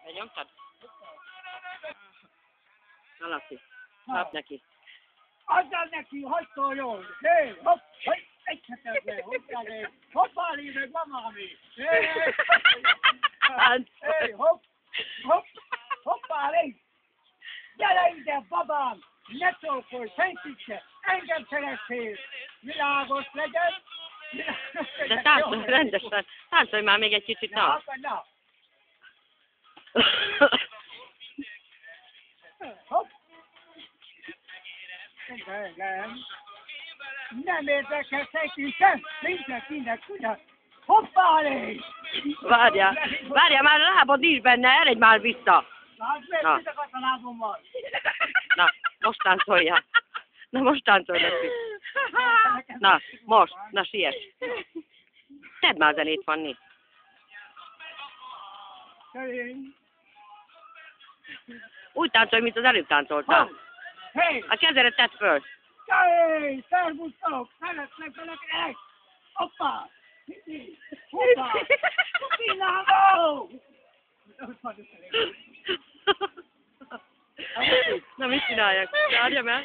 Benyomtad? Na, Laci, kap neki. Adjál neki, hagyd szóljon! Hé, hopp, hogy egy hetetlen, hoppá, léveg, mamámi! Hé, hopp, hopp, hoppá, légy! Gyere ide, babám! Ne csókolj, senki se! Engem szeressél! Világos legyen! De táncolj rendesen, táncolj már még egy kicsit, na! Na! Hopp! Nem érdekel senki sem! Mindenkinek ugyan! Hoppá, légy! Várjál, már a lábad nincs benne, eredj már vissza! Na, mit akarsz a lábommal? Na, most táncoljál. Na, most táncolj neki. Na, most, na siess. Tedd már a zenét, Fanni. Úgy táncolj, mint az előbb táncoltál. A kezedet tedd föl. Hey, szervusztok! Szeretlek velek! Hoppá! Hoppá! Pillanó! Na, mit csináljak? Várjam el.